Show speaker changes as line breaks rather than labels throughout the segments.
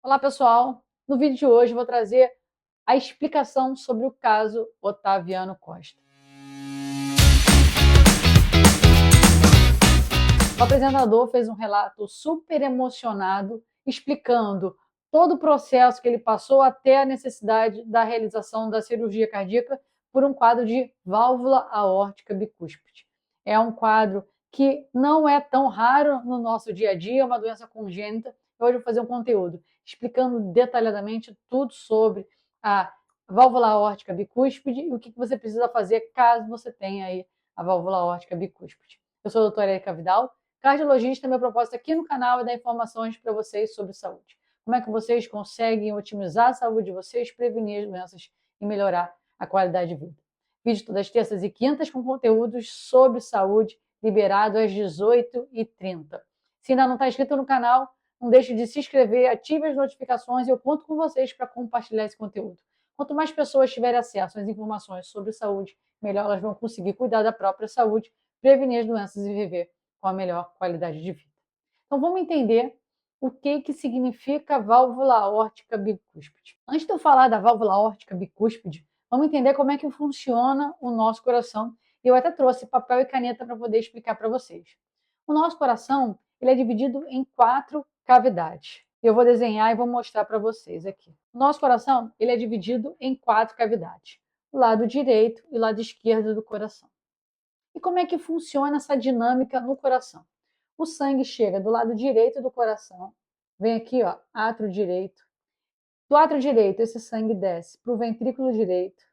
Olá, pessoal! No vídeo de hoje eu vou trazer a explicação sobre o caso Otaviano Costa. O apresentador fez um relato super emocionado, explicando todo o processo que ele passou até a necessidade da realização da cirurgia cardíaca por um quadro de válvula aórtica bicúspide. É um quadro que não é tão raro no nosso dia a dia, é uma doença congênita. Hoje eu vou fazer um conteúdo explicando detalhadamente tudo sobre a válvula aórtica bicúspide e o que você precisa fazer caso você tenha aí a válvula aórtica bicúspide. Eu sou a doutora Erika Vidal, cardiologista. Meu propósito aqui no canal é dar informações para vocês sobre saúde. Como é que vocês conseguem otimizar a saúde de vocês, prevenir as doenças e melhorar a qualidade de vida. Vídeo todas as terças e quintas com conteúdos sobre saúde, liberado às 18h30. Se ainda não está inscrito no canal, não deixe de se inscrever, ative as notificações e eu conto com vocês para compartilhar esse conteúdo. Quanto mais pessoas tiverem acesso às informações sobre saúde, melhor elas vão conseguir cuidar da própria saúde, prevenir as doenças e viver com a melhor qualidade de vida. Então vamos entender o que significa válvula aórtica bicúspide. Antes de eu falar da válvula aórtica bicúspide, vamos entender como é que funciona o nosso coração. Eu até trouxe papel e caneta para poder explicar para vocês. O nosso coração ele é dividido em 4 cavidades. Eu vou desenhar e vou mostrar para vocês aqui. O nosso coração ele é dividido em 4 cavidades. O lado direito e o lado esquerdo do coração. E como é que funciona essa dinâmica no coração? O sangue chega do lado direito do coração, vem aqui, ó, átrio direito. Do átrio direito, esse sangue desce para o ventrículo direito.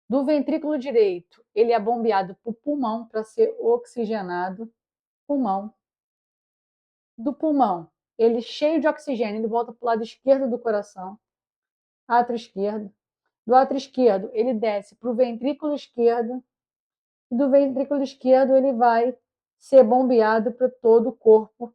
Do ventrículo direito, ele é bombeado para o pulmão para ser oxigenado. Pulmão. Do pulmão, ele cheio de oxigênio, ele volta para o lado esquerdo do coração, átrio esquerdo. Do átrio esquerdo, ele desce para o ventrículo esquerdo. E do ventrículo esquerdo, ele vai ser bombeado para todo o corpo,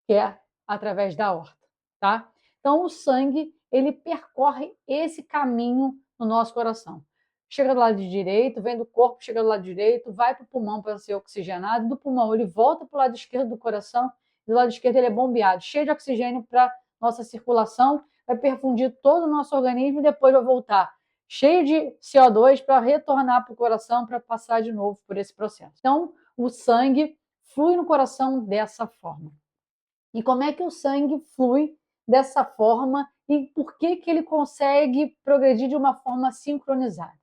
que é através da aorta, tá? Então, o sangue, ele percorre esse caminho no nosso coração. Chega do lado direito, vem do corpo, chega do lado direito, vai para o pulmão para ser oxigenado, do pulmão ele volta para o lado esquerdo do coração, do lado esquerdo ele é bombeado, cheio de oxigênio para nossa circulação, vai perfundir todo o nosso organismo e depois vai voltar cheio de CO2 para retornar para o coração, para passar de novo por esse processo. Então, o sangue flui no coração dessa forma. E como é que o sangue flui dessa forma e por que ele consegue progredir de uma forma sincronizada?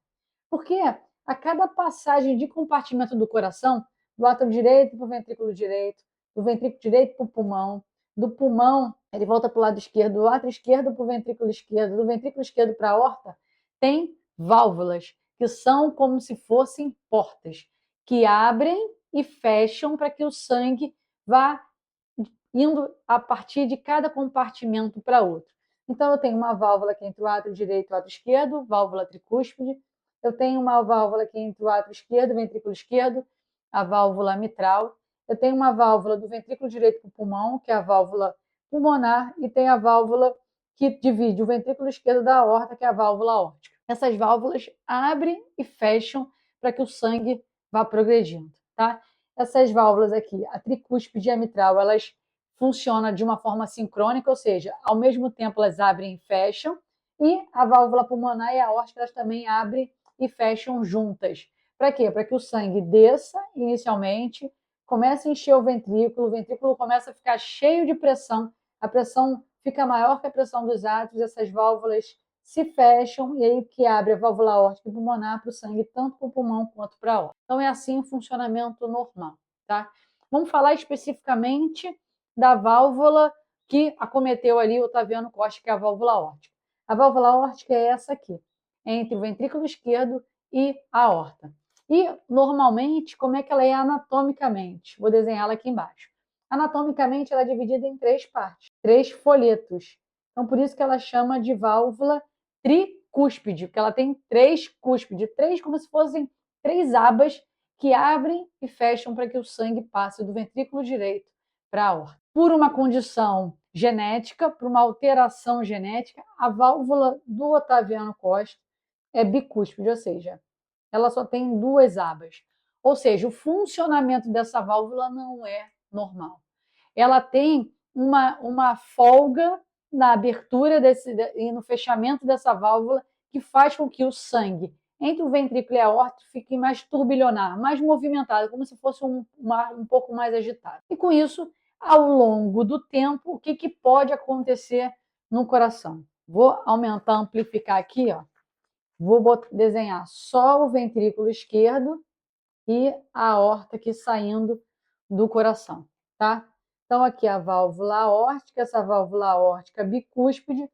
Porque a cada passagem de compartimento do coração, do átrio direito para o ventrículo direito, do ventrículo direito para o pulmão, do pulmão ele volta para o lado esquerdo, do átrio esquerdo para o ventrículo esquerdo, do ventrículo esquerdo para a aorta, tem válvulas que são como se fossem portas, que abrem e fecham para que o sangue vá indo a partir de cada compartimento para outro. Então, eu tenho uma válvula aqui entre o átrio direito e o átrio esquerdo, válvula tricúspide. Eu tenho uma válvula aqui entre o átrio esquerdo e o ventrículo esquerdo, a válvula mitral. Eu tenho uma válvula do ventrículo direito para o pulmão, que é a válvula pulmonar, e tem a válvula que divide o ventrículo esquerdo da aorta, que é a válvula aórtica. Essas válvulas abrem e fecham para que o sangue vá progredindo, tá? Essas válvulas aqui, a tricúspide e a mitral, elas funcionam de uma forma sincrônica, ou seja, ao mesmo tempo elas abrem e fecham, e a válvula pulmonar e a aórtica elas também abrem e fecham juntas. Para quê? Para que o sangue desça inicialmente, comece a encher o ventrículo começa a ficar cheio de pressão, a pressão fica maior que a pressão dos átrios, essas válvulas se fecham e aí que abre a válvula aórtica e pulmonar para o sangue, tanto para o pulmão quanto para a aorta. Então é assim o funcionamento normal, tá? Vamos falar especificamente da válvula que acometeu ali o Otaviano Costa, que é a válvula aórtica. A válvula aórtica é essa aqui, entre o ventrículo esquerdo e a aorta. E, normalmente, como é que ela é anatomicamente? Vou desenhá-la aqui embaixo. Anatomicamente, ela é dividida em 3 partes, 3 folhetos. Então, por isso que ela chama de válvula tricúspide, porque ela tem 3 cúspides, 3 como se fossem 3 abas que abrem e fecham para que o sangue passe do ventrículo direito para a aorta. Por uma condição genética, por uma alteração genética, a válvula do Otaviano Costa é bicúspide, ou seja, ela só tem 2 abas. Ou seja, o funcionamento dessa válvula não é normal. Ela tem uma folga na abertura e no fechamento dessa válvula, que faz com que o sangue entre o ventrículo e a aorta fique mais turbilionar, mais movimentado, como se fosse um pouco mais agitado. E com isso, ao longo do tempo, o que pode acontecer no coração? Vou aumentar, amplificar aqui, ó. Vou desenhar só o ventrículo esquerdo e a aorta aqui saindo do coração, tá? Então, aqui a válvula aórtica, essa válvula aórtica bicúspide,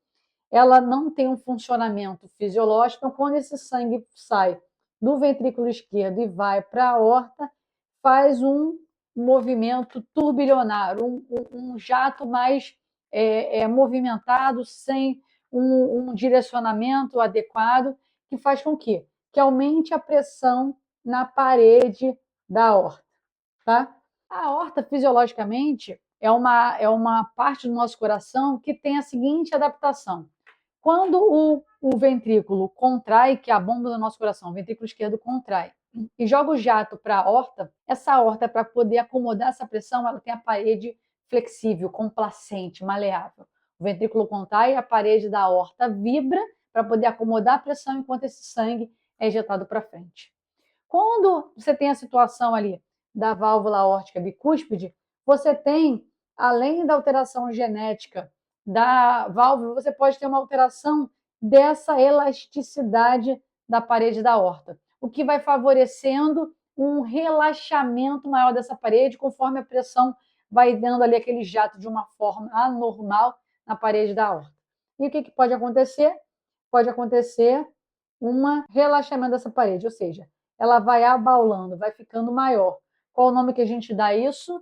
ela não tem um funcionamento fisiológico, então quando esse sangue sai do ventrículo esquerdo e vai para a aorta, faz um movimento turbilionar, um jato mais movimentado, sem um direcionamento adequado, que faz com que aumente a pressão na parede da aorta, tá? A aorta, fisiologicamente, é uma parte do nosso coração que tem a seguinte adaptação. Quando o ventrículo contrai, que é a bomba do nosso coração, o ventrículo esquerdo contrai, e joga o jato para a aorta, essa aorta, para poder acomodar essa pressão, ela tem a parede flexível, complacente, maleável. O ventrículo contrai, a parede da aorta vibra para poder acomodar a pressão enquanto esse sangue é injetado para frente. Quando você tem a situação ali da válvula aórtica bicúspide, você tem, além da alteração genética da válvula, você pode ter uma alteração dessa elasticidade da parede da aorta, o que vai favorecendo um relaxamento maior dessa parede, conforme a pressão vai dando ali aquele jato de uma forma anormal na parede da aorta. E o que pode acontecer? Pode acontecer um relaxamento dessa parede, ou seja, ela vai abaulando, vai ficando maior. Qual o nome que a gente dá isso?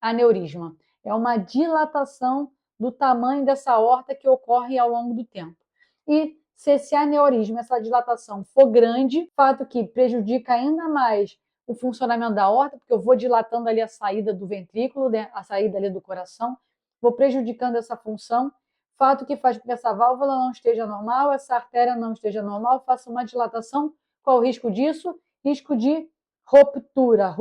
Aneurisma. É uma dilatação do tamanho dessa aorta que ocorre ao longo do tempo. E se esse aneurisma, essa dilatação for grande, fato que prejudica ainda mais o funcionamento da aorta, porque eu vou dilatando ali a saída do ventrículo, né, a saída ali do coração, vou prejudicando essa função, fato que faz com que essa válvula não esteja normal, essa artéria não esteja normal, faça uma dilatação. Qual o risco disso? Risco de ruptura,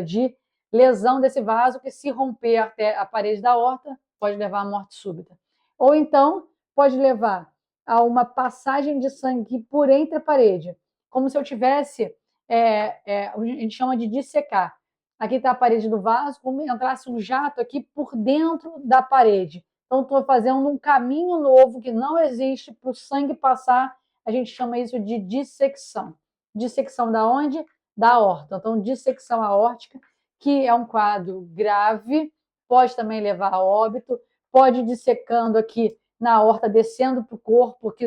de lesão desse vaso, que se romper a parede da aorta, pode levar à morte súbita. Ou então, pode levar a uma passagem de sangue por entre a parede, como se eu tivesse, a gente chama de dissecar. Aqui está a parede do vaso, como entrasse um jato aqui por dentro da parede. Então, estou fazendo um caminho novo que não existe para o sangue passar. A gente chama isso de dissecção. Dissecção da onde? Da aorta. Então, dissecção aórtica, que é um quadro grave, pode também levar a óbito, pode ir dissecando aqui na aorta, descendo para o corpo, aqui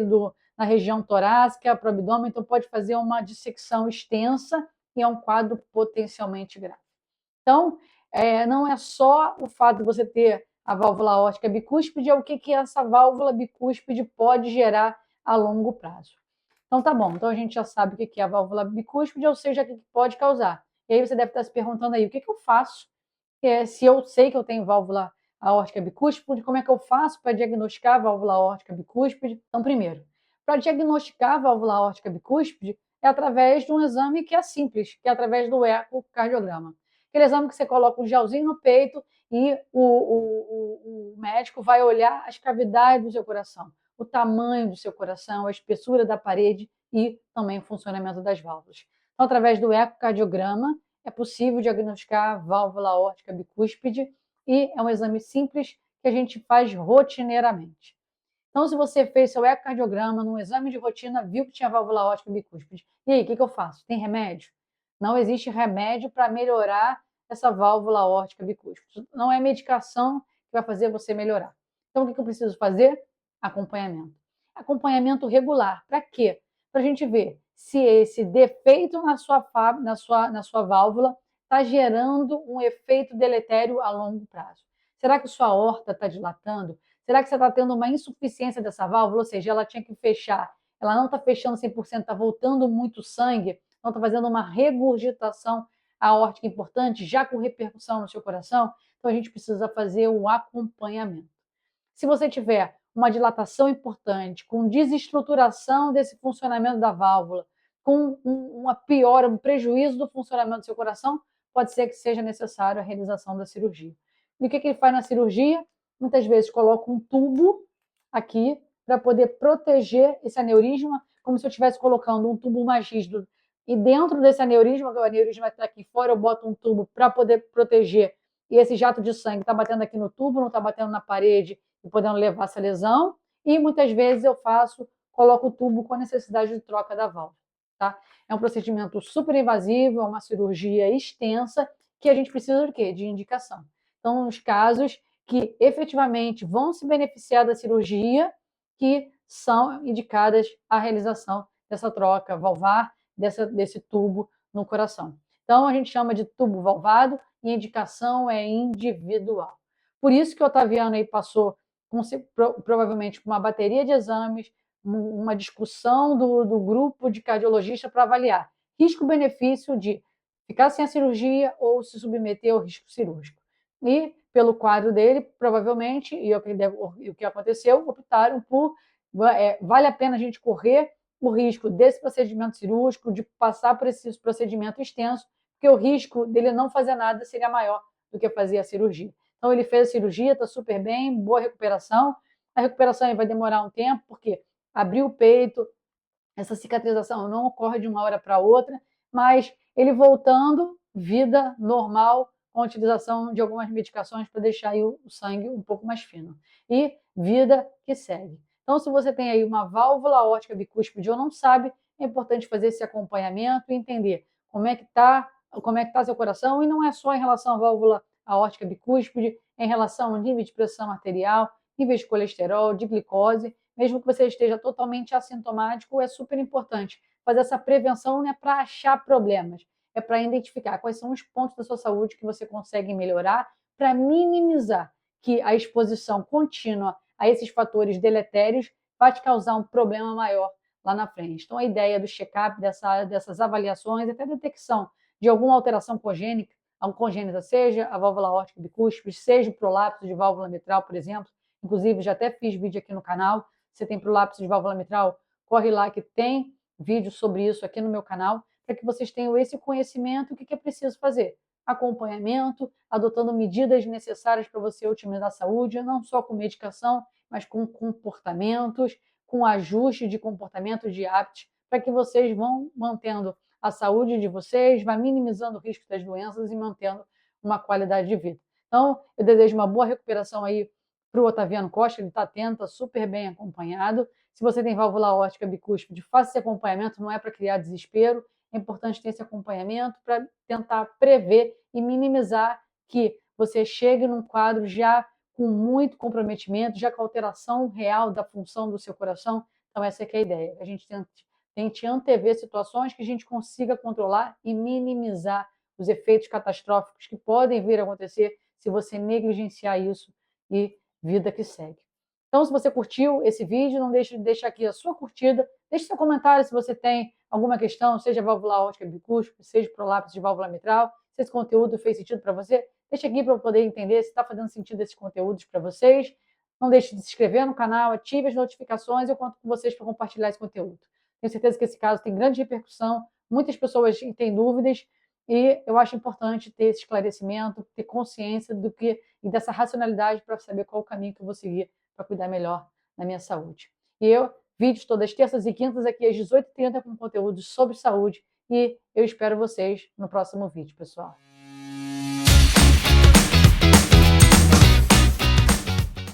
na região torácica, para o abdômen, então pode fazer uma dissecção extensa e é um quadro potencialmente grave. Então, não é só o fato de você ter a válvula aórtica bicúspide, é o que essa válvula bicúspide pode gerar a longo prazo. Então, tá bom. Então, a gente já sabe o que é a válvula bicúspide, ou seja, o que pode causar. E aí você deve estar se perguntando aí, o que eu faço se eu sei que eu tenho válvula aórtica bicúspide, como é que eu faço para diagnosticar a válvula aórtica bicúspide? Então, primeiro, para diagnosticar a válvula aórtica bicúspide é através de um exame que é simples, que é através do ecocardiograma. Aquele exame que você coloca um gelzinho no peito e o médico vai olhar as cavidades do seu coração, o tamanho do seu coração, a espessura da parede e também o funcionamento das válvulas. Então, através do ecocardiograma, é possível diagnosticar a válvula aórtica bicúspide e é um exame simples que a gente faz rotineiramente. Então, se você fez seu ecocardiograma num exame de rotina, viu que tinha válvula aórtica bicúspide, e aí, o que eu faço? Tem remédio? Não existe remédio para melhorar essa válvula aórtica bicúspide. Não é medicação que vai fazer você melhorar. Então, o que eu preciso fazer? Acompanhamento. Acompanhamento regular. Para quê? Para a gente ver se esse defeito na sua válvula está gerando um efeito deletério a longo prazo. Será que sua aorta está dilatando? Será que você está tendo uma insuficiência dessa válvula? Ou seja, ela tinha que fechar, ela não está fechando 100%, está voltando muito sangue, então está fazendo uma regurgitação aórtica importante, já com repercussão no seu coração. Então a gente precisa fazer um acompanhamento. Se você tiver uma dilatação importante, com desestruturação desse funcionamento da válvula, com uma piora, um prejuízo do funcionamento do seu coração, pode ser que seja necessário a realização da cirurgia. E o que ele faz na cirurgia? Muitas vezes coloca um tubo aqui para poder proteger esse aneurisma, como se eu estivesse colocando um tubo mais rígido. E dentro desse aneurisma, o aneurisma está aqui fora, eu boto um tubo para poder proteger. E esse jato de sangue está batendo aqui no tubo, não está batendo na parede e podendo levar essa lesão. E muitas vezes eu coloco o tubo com a necessidade de troca da válvula. Tá? É um procedimento super invasivo, é uma cirurgia extensa que a gente precisa de quê? De indicação. Então, nos casos que efetivamente vão se beneficiar da cirurgia, que são indicadas a realização dessa troca valvar, desse tubo no coração. Então, a gente chama de tubo valvado e a indicação é individual. Por isso que o Otaviano aí passou provavelmente com uma bateria de exames, uma discussão do grupo de cardiologistas para avaliar risco-benefício de ficar sem a cirurgia ou se submeter ao risco cirúrgico. E, pelo quadro dele, provavelmente, e o que aconteceu, optaram por vale a pena a gente correr o risco desse procedimento cirúrgico, de passar por esse procedimento extenso, porque o risco dele não fazer nada seria maior do que fazer a cirurgia. Então, ele fez a cirurgia, está super bem, boa recuperação. A recuperação vai demorar um tempo, porque abriu o peito, essa cicatrização não ocorre de uma hora para outra, mas ele voltando, vida normal, com a utilização de algumas medicações para deixar aí o sangue um pouco mais fino. E vida que segue. Então, se você tem aí uma válvula aórtica bicúspide ou não sabe, é importante fazer esse acompanhamento e entender como é que está seu coração, e não é só em relação à válvula aórtica bicúspide, é em relação ao nível de pressão arterial, nível de colesterol, de glicose. Mesmo que você esteja totalmente assintomático, é super importante fazer essa prevenção, não é para achar problemas, é para identificar quais são os pontos da sua saúde que você consegue melhorar para minimizar que a exposição contínua a esses fatores deletérios vai te causar um problema maior lá na frente. Então, a ideia do check-up, dessas avaliações, até detecção de alguma alteração congênita, seja a válvula aórtica bicúspide, seja o prolapso de válvula mitral, por exemplo. Inclusive, já até fiz vídeo aqui no canal. Você tem prolapso de válvula mitral, corre lá que tem vídeo sobre isso aqui no meu canal, para que vocês tenham esse conhecimento. O que é preciso fazer? Acompanhamento, adotando medidas necessárias para você otimizar a saúde, não só com medicação, mas com comportamentos, com ajuste de comportamento de hábitos, para que vocês vão mantendo a saúde de vocês, vai minimizando o risco das doenças e mantendo uma qualidade de vida. Então, eu desejo uma boa recuperação aí para o Otaviano Costa, ele está atento, está super bem acompanhado. Se você tem válvula aórtica bicúspide, faça esse acompanhamento, não é para criar desespero, é importante ter esse acompanhamento para tentar prever e minimizar que você chegue num quadro já com muito comprometimento, já com alteração real da função do seu coração. Então, essa é que é a ideia. A gente tente antever situações que a gente consiga controlar e minimizar os efeitos catastróficos que podem vir a acontecer se você negligenciar isso, e vida que segue. Então, se você curtiu esse vídeo, não deixe de deixar aqui a sua curtida, deixe seu comentário se você tem alguma questão, seja válvula aórtica bicúspide, seja prolapso de válvula mitral, se esse conteúdo fez sentido para você, deixa aqui para eu poder entender se está fazendo sentido esses conteúdos para vocês. Não deixe de se inscrever no canal, ative as notificações, eu conto com vocês para compartilhar esse conteúdo. Tenho certeza que esse caso tem grande repercussão, muitas pessoas têm dúvidas, e eu acho importante ter esse esclarecimento, ter consciência do que e dessa racionalidade para saber qual o caminho que eu vou seguir para cuidar melhor da minha saúde. E vídeos todas terças e quintas aqui às 18h30 com conteúdos sobre saúde, e eu espero vocês no próximo vídeo, pessoal.